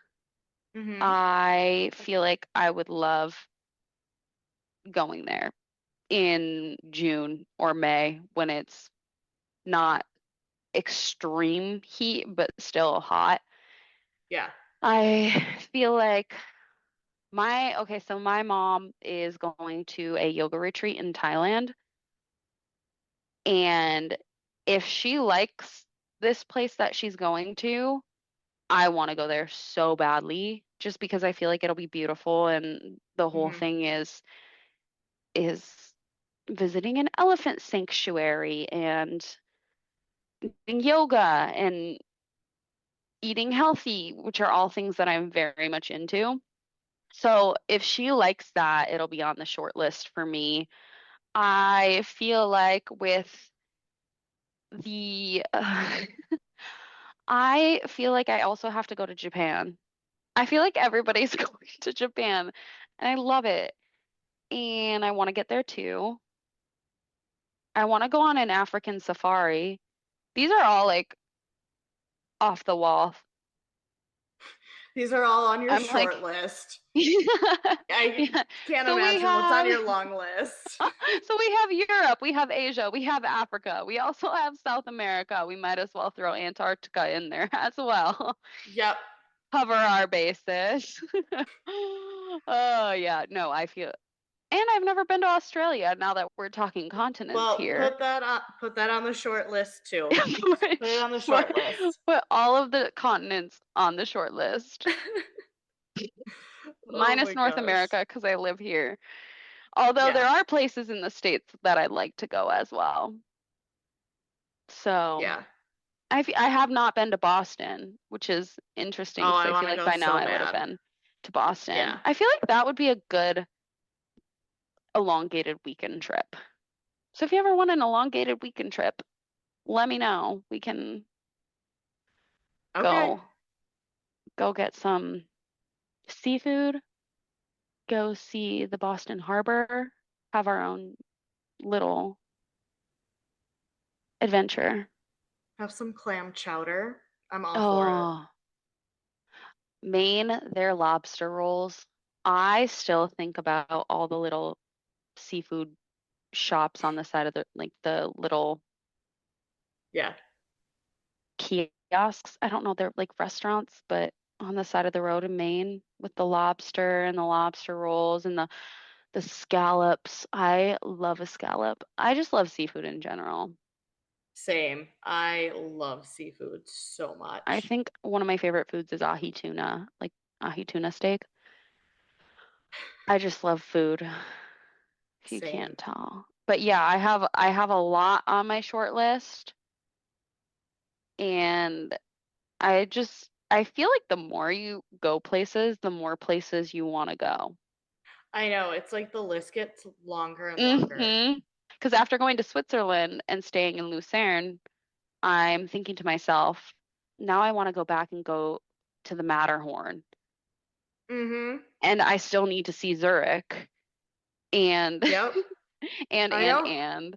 Mhm. I feel like I would love going there in June or May when it's not extreme heat, but still hot. Yeah. I feel like so my mom is going to a yoga retreat in Thailand. And if she likes this place that she's going to, I want to go there so badly just because I feel like it'll be beautiful and the whole Mhm. thing is visiting an elephant sanctuary and doing yoga and eating healthy, which are all things that I'm very much into. So if she likes that, it'll be on the short list for me. I feel like with the I feel like I also have to go to Japan. I feel like everybody's going to Japan and I love it. And I want to get there too. I want to go on an African safari. These are all like off the wall. These are all on your I'm short like, list. I yeah. can't So we imagine what's on have, your long list. so we have Europe, we have Asia, we have Africa, we also have South America. We might as well throw Antarctica in there as well. Yep. Cover our bases. Oh yeah, no, I feel, and I've never been to Australia now that we're talking continents Well, here. put that on the short list too. Put it Which on the put, short list. put all of the continents on the short list, Oh my minus North gosh. America because I live here. Although there Yeah. are places in the States that I'd like to go as well. So Yeah. I have not been to Boston, which is interesting Oh, because I I want feel to like go by now so I would have bad. been to Boston. Yeah. I feel like that would be a good elongated weekend trip. So if you ever want an elongated weekend trip, let me know. We can Okay. go go get some seafood, go see the Boston Harbor, have our own little adventure. Have some clam chowder. I'm all for it. Oh, Maine, their lobster rolls. I still think about all the little seafood shops on the side of the little Yeah. kiosks. I don't know, they're like restaurants, but on the side of the road in Maine with the lobster and the lobster rolls and the scallops. I love a scallop. I just love seafood in general. Same. I love seafood so I much. think one of my favorite foods is ahi tuna, like ahi tuna steak. I just love food, if you can't Same. tell. But yeah, I have a lot on my short list and I feel like the more you go places, the more places you want to go. I know. It's like the list gets longer and longer. Mm-hmm. Because after going to Switzerland and staying in Lucerne, I'm thinking to myself, now I want to go back and go to the Matterhorn. Mm-hmm. And I still need to see Zurich and Yep. and I and know. and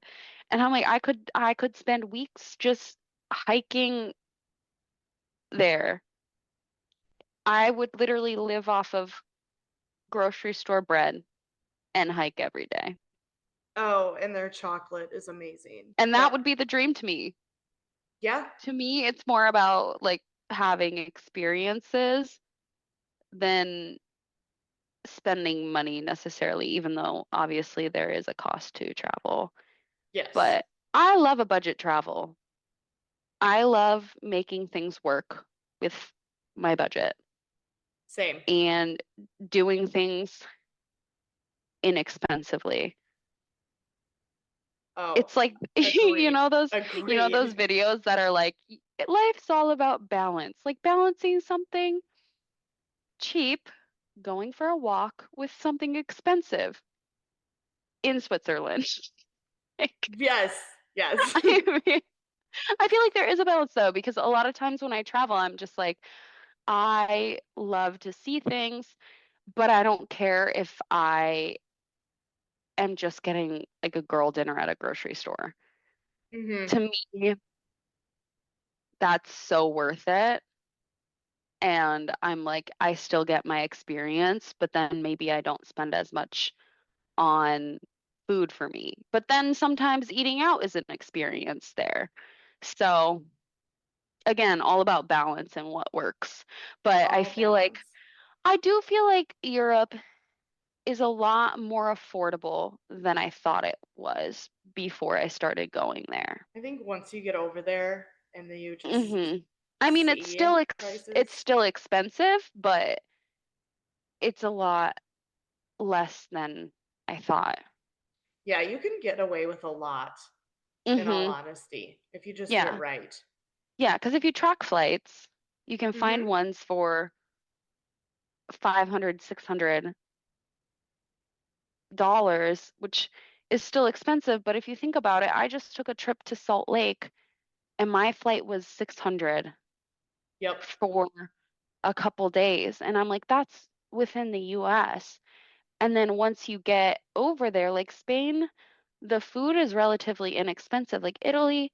and I'm like I could spend weeks just hiking there. I would literally live off of grocery store bread and hike every day. Oh, and their chocolate is amazing. And that But would be the dream to me. yeah, To me, it's more about like having experiences than spending money necessarily, even though obviously there is a cost to travel. Yes. But I love a budget travel. I love making things work with my budget Same. and doing things inexpensively. Oh, It's like agreed. you know those Agreed. videos that are like life's all about balance, like balancing something cheap, going for a walk with something expensive in Switzerland. Like, Yes. Yes. I mean, I feel like there is a balance though, because a lot of times when I travel, I'm just like, I love to see things, but I don't care if I am just getting like a girl dinner at a grocery store. hmm To me, that's so worth it. And I'm like, I still get my experience, but then maybe I don't spend as much on food for me. But then sometimes eating out is an experience there. So again, all about balance and what works. But All balance. I do feel like Europe is a lot more affordable than I thought it was before I started going there. I think once you get over there and then you just hmm I mean, see it's prices. still expensive, but it's a lot less than I thought. Yeah, you can get away with a lot, in all hmm honesty, if you just do it Yeah. right. Yeah, because if you track flights, you can find hmm ones for 500, $600, which is still expensive, but if you think about it, I just took a trip to Salt Lake and my flight was 600 Yep. for a couple days. And I'm like, that's within the US. And then once you get over there, like Spain, the food is relatively inexpensive. Like Italy,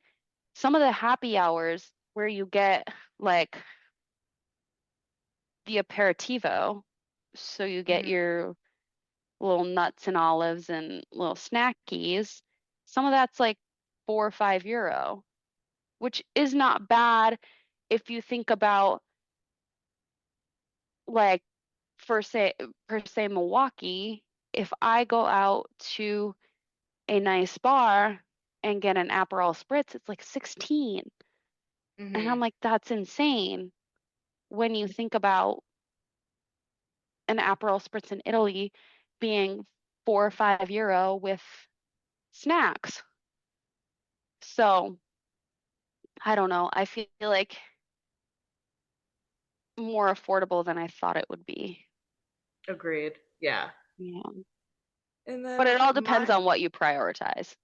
some of the happy hours where you get like the aperitivo, so you get hmm your little nuts and olives and little snackies, some of that's like €4 or €5, which is not bad if you think about like for say per se Milwaukee, if I go out to a nice bar and get an Aperol spritz, it's like 16. And I'm hmm like, that's insane when you think about an Aperol spritz in Italy being €4 or €5 with snacks. So I don't know. I feel like more affordable than I thought it would be. Agreed. Yeah. Yeah. And But then it all depends my on what you prioritize.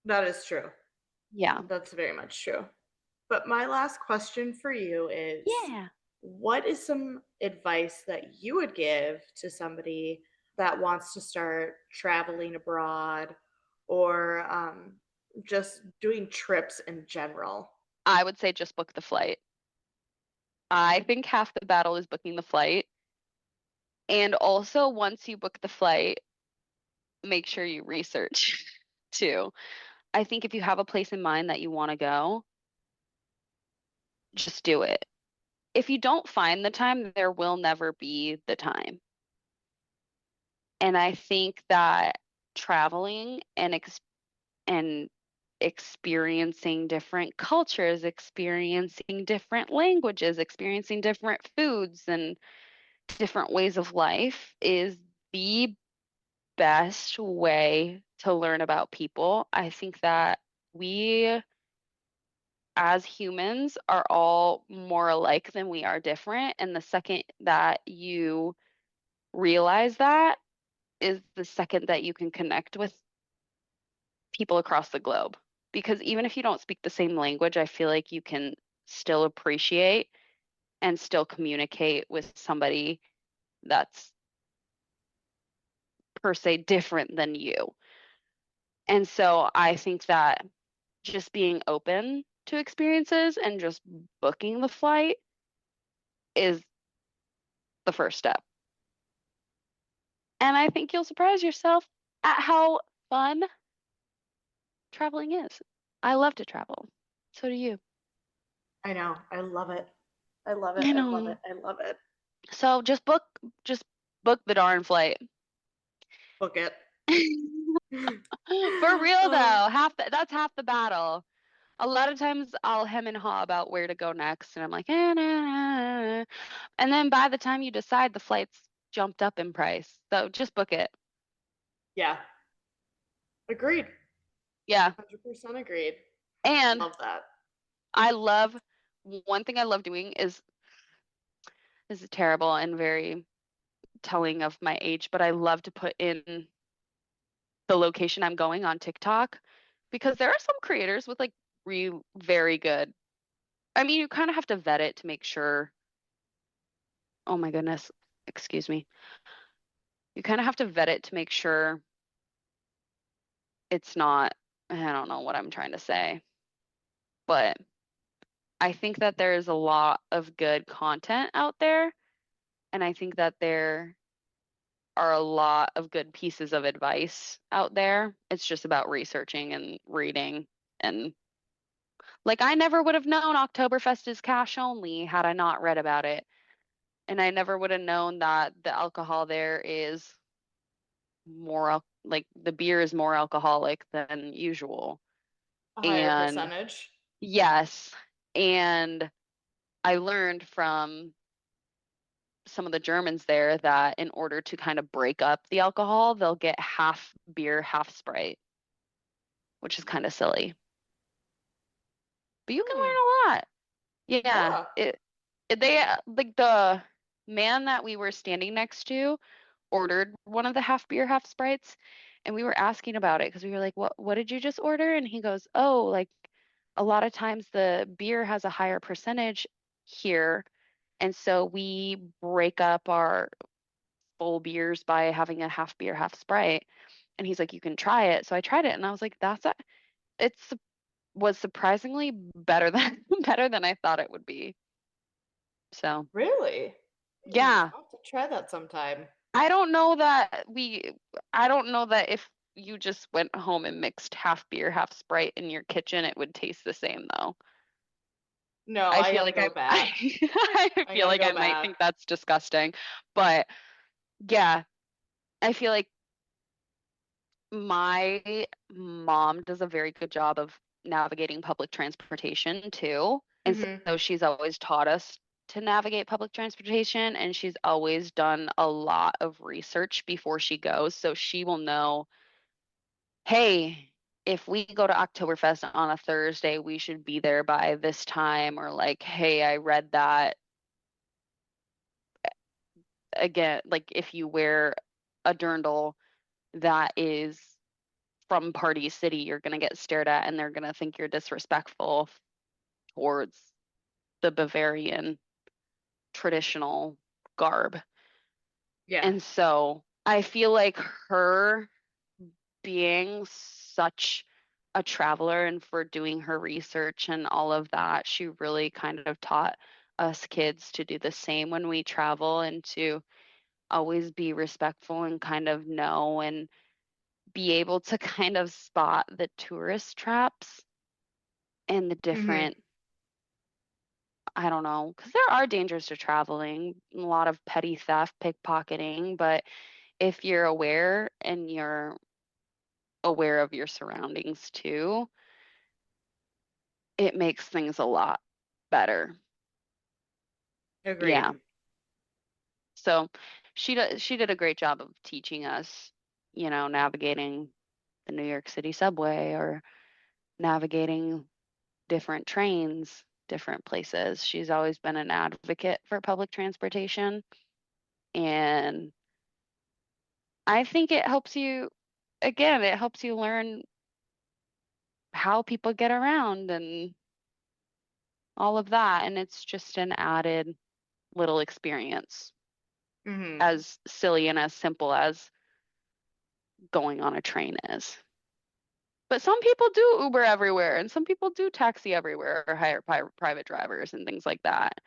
that is true. Yeah. That's very much true. But my last question for you is Yeah. what is some advice that you would give to somebody that wants to start traveling abroad or just doing trips in general? I would say just book the flight. I think half the battle is booking the flight. And also, once you book the flight, make sure you research too. I think if you have a place in mind that you want to go, just do it. If you don't find the time, there will never be the time. And I think that traveling and experiencing different cultures, experiencing different languages, experiencing different foods and different ways of life is the best way to learn about people. I think that we as humans are all more alike than we are different. And the second that you realize that is the second that you can connect with people across the globe. Because even if you don't speak the same language, I feel like you can still appreciate and still communicate with somebody that's per se different than you. And so I think that just being open to experiences and just booking the flight is the first step. And I think you'll surprise yourself at how fun traveling is. I love to travel. So do you. I know. I love it. I love it. I I love know. it. I love it. So just Book the darn flight. Book it. For real Uh, though, that's half the battle. A lot of times I'll hem and haw about where to go next, and I'm like, nah. And then by the time you decide, the flight's jumped up in price. So just book it. yeah, agreed. Yeah. 100% agreed. And Love that. I love one thing I love doing is this is terrible and very telling of my age, but I love to put in the location I'm going on TikTok because there are some creators with like very good. I mean, you kind of have to vet it to make sure. Oh my goodness, excuse me. You kind of have to vet it to make sure it's not, I don't know what I'm trying to say, but I think that there's a lot of good content out there, and I think that there are a lot of good pieces of advice out there. It's just about researching and reading. And like, I never would have known Oktoberfest is cash only had I not read about it. And I never would have known that the alcohol there is like the beer is more alcoholic than usual. A higher And percentage. yes, and I learned from some of the Germans there that in order to kind of break up the alcohol, they'll get half beer, half Sprite, which is kind of silly. But you can Hmm. learn a lot. Yeah, Yeah. they like the man that we were standing next to ordered one of the half beer, half Sprites, and we were asking about it because we were like, "What did you just order?" And he goes, "Oh, like a lot of times the beer has a higher percentage here, and so we break up our full beers by having a half beer, half Sprite." And he's like, "You can try it." So I tried it, and I was like, It's was surprisingly better than better than I thought it would be. So Really? Hmm. yeah, I'll have to try that sometime. I don't know that I don't know that if you just went home and mixed half beer, half Sprite in your kitchen, it would taste the same though. No, I I feel gotta like go back. I I feel gotta like go I might back. think that's disgusting. But yeah, I feel like my mom does a very good job of navigating public transportation too. And Hmm. so she's always taught us to navigate public transportation, and she's always done a lot of research before she goes. So she will know, hey, if we go to Oktoberfest on a Thursday, we should be there by this time. Or like, hey, I read that again, like if you wear a dirndl that is from Party City, you're going to get stared at and they're going to think you're disrespectful towards the Bavarian traditional garb. Yeah. And so I feel like her being such a traveler and for doing her research and all of that, she really kind of taught us kids to do the same when we travel and to always be respectful and kind of know and be able to kind of spot the tourist traps and the Hmm. different, I don't know, because there are dangers to traveling, a lot of petty theft, pickpocketing, but if you're aware and you're aware of your surroundings too, it makes things a lot better. Agreed. Yeah. So she did a great job of teaching us, navigating the New York City subway or navigating different trains, different places. She's always been an advocate for public transportation. And I think it helps you learn how people get around and all of that. And it's just an added little experience, Hmm. as silly and as simple as going on a train is. But some people do Uber everywhere, and some people do taxi everywhere or hire private drivers and things like that.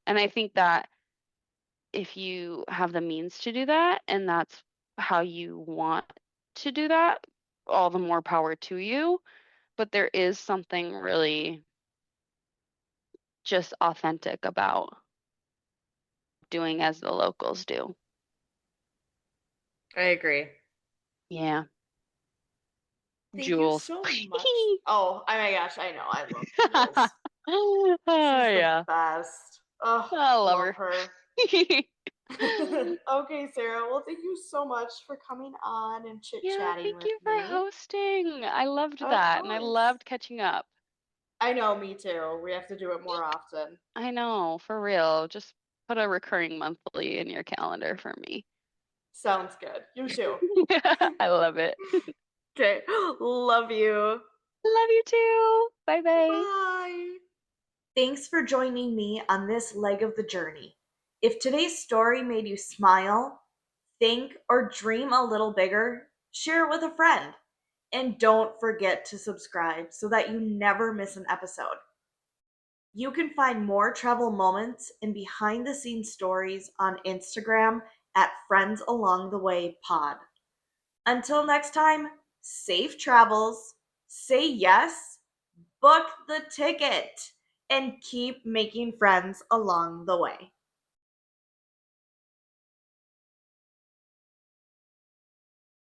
And I think that if you have the means to do that and that's how you want to do that, all the more power to you. But there is something really just authentic about doing as the locals do. I agree. Yeah. Thank you Jules. so much. Oh, oh my gosh, I know. I love Jules. Oh, She's the yeah. best. Oh, I love love her. her. Okay, Sarah. Well, thank you so much for coming on and Yeah, chit-chatting thank with you for me. hosting. I loved Of that and I course. loved catching up. I know, me too. We have to do it more often. I know, for real. Just put a recurring monthly in your calendar for me. Sounds good. You too. I love it. Okay. Love you. Love you too. Bye bye. Bye. Thanks for joining me on this leg of the journey. If today's story made you smile, think, or dream a little bigger, share it with a friend. And don't forget to subscribe so that you never miss an episode. You can find more travel moments and behind the scenes stories on Instagram at Friends Along the Way Pod. Until next time, safe travels, say yes, book the ticket, and keep making friends along the way.